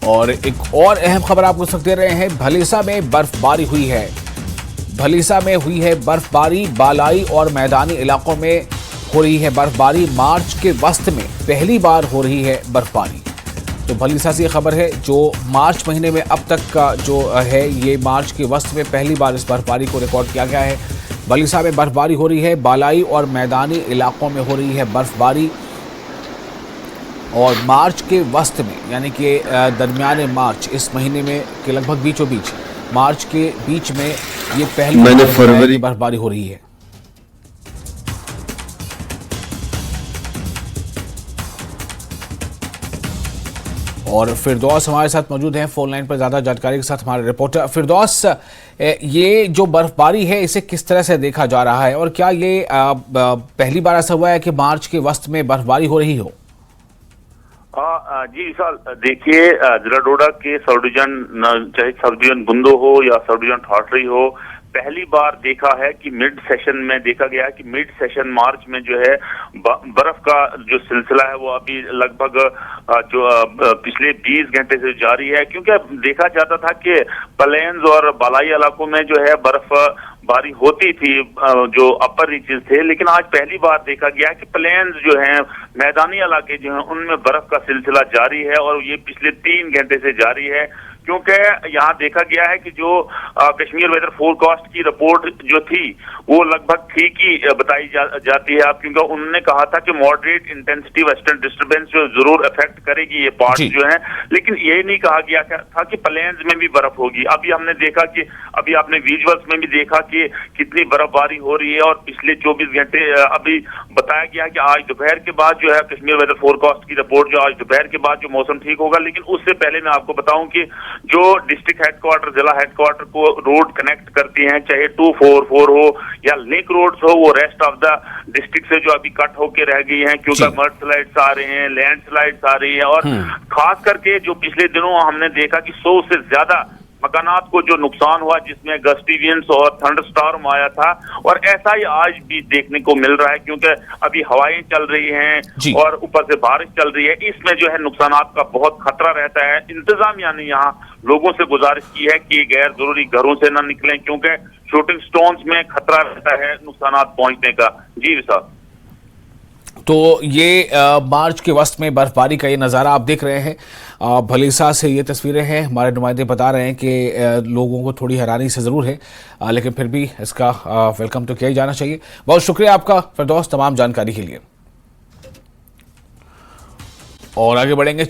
और एक और अहम खबर आपको सुन दे रहे हैं। भलीसा में बर्फबारी हुई है। भलीसा में हुई है बर्फबारी। बालाई और मैदानी इलाकों में हो रही है बर्फबारी। मार्च के वस्त में पहली बार हो रही है बर्फबारी। तो भलीसा से ये खबर है जो मार्च महीने में अब तक का जो है ये मार्च के वस्त में पहली बार इस बर्फबारी को रिकॉर्ड किया गया है। भलीसा में बर्फबारी हो रही है। बालाई और मैदानी इलाकों में हो रही है बर्फबारी और मार्च के वस्त में यानी कि दरमियान मार्च इस महीने में के लगभग बीचों बीच मार्च के बीच में ये पहली फरवरी बर्फबारी हो रही है। और फिरदौस हमारे साथ मौजूद हैं फोन लाइन पर ज्यादा जानकारी के साथ हमारे रिपोर्टर। फिरदौस, ये जो बर्फबारी है इसे किस तरह से देखा जा रहा है और क्या ये पहली बार ऐसा हुआ है कि मार्च के वस्त में बर्फबारी हो रही हो? जी विशाल, देखिए जिला डोडा के सब डिवीजन, चाहे सब डिवीजन बुंदो हो या सब डिवीजन ठाठरी हो, पहली बार देखा है कि मिड सेशन में देखा गया है कि मिड सेशन मार्च में जो है बर्फ का जो सिलसिला है वो अभी लगभग जो पिछले 20 घंटे से जारी है। क्योंकि देखा जाता था कि प्लेन्स और बालाई इलाकों में जो है बर्फबारी होती थी जो अपर रीचेस थे, लेकिन आज पहली बार देखा गया है कि प्लेन्स जो हैं, मैदानी इलाके जो हैं, उनमें बर्फ का सिलसिला जारी है और ये पिछले 3 घंटे से जारी है। क्योंकि यहाँ देखा गया है कि जो कश्मीर वेदर फोरकास्ट की रिपोर्ट जो थी वो लगभग ठीक ही बताई जाती है अब, क्योंकि उन्होंने कहा था कि मॉडरेट इंटेंसिटी वेस्टर्न डिस्टर्बेंस जो जरूर इफेक्ट करेगी ये पार्ट जो है, लेकिन ये नहीं कहा गया था कि प्लेन्स में भी बर्फ होगी। अभी हमने देखा कि अभी आपने विजुअल्स में भी देखा कि कितनी बर्फबारी हो रही है और पिछले 24 घंटे अभी बताया गया कि आज दोपहर के बाद जो है कश्मीर वेदर फोरकास्ट की रिपोर्ट जो आज दोपहर के बाद जो मौसम ठीक होगा। लेकिन उससे पहले मैं आपको बताऊं कि जो डिस्ट्रिक्ट हेडक्वार्टर, जिला हेडक्वार्टर को रोड कनेक्ट करती हैं, चाहे 244 हो या लिंक रोड्स हो, वो रेस्ट ऑफ द डिस्ट्रिक्ट से जो अभी कट होके रह गई हैं क्योंकि मड स्लाइड्स आ रहे हैं, लैंड स्लाइड्स आ रही है और खास करके जो पिछले दिनों हमने देखा कि 100 से ज्यादा मकानात को जो नुकसान हुआ जिसमें गस्टी विंड्स और थंडरस्टॉर्म आया था, और ऐसा ही आज भी देखने को मिल रहा है क्योंकि अभी हवाएं चल रही हैं और ऊपर से बारिश चल रही है। इसमें जो है नुकसानात का बहुत खतरा रहता है। इंतजामिया ने यहाँ लोगों से गुजारिश की है कि गैर जरूरी घरों से न निकलें क्योंकि शूटिंग स्टोन्स में खतरा रहता है नुकसानात पहुंचने का। जी विशाल, तो ये मार्च के वस्त में बर्फबारी का ये नज़ारा आप देख रहे हैं। भलीसा से ये तस्वीरें हैं। हमारे नुमाइंदे बता रहे हैं कि लोगों को थोड़ी हैरानी से ज़रूर है, लेकिन फिर भी इसका वेलकम तो किया ही जाना चाहिए। बहुत शुक्रिया आपका फिरदौस तमाम जानकारी के लिए। और आगे बढ़ेंगे।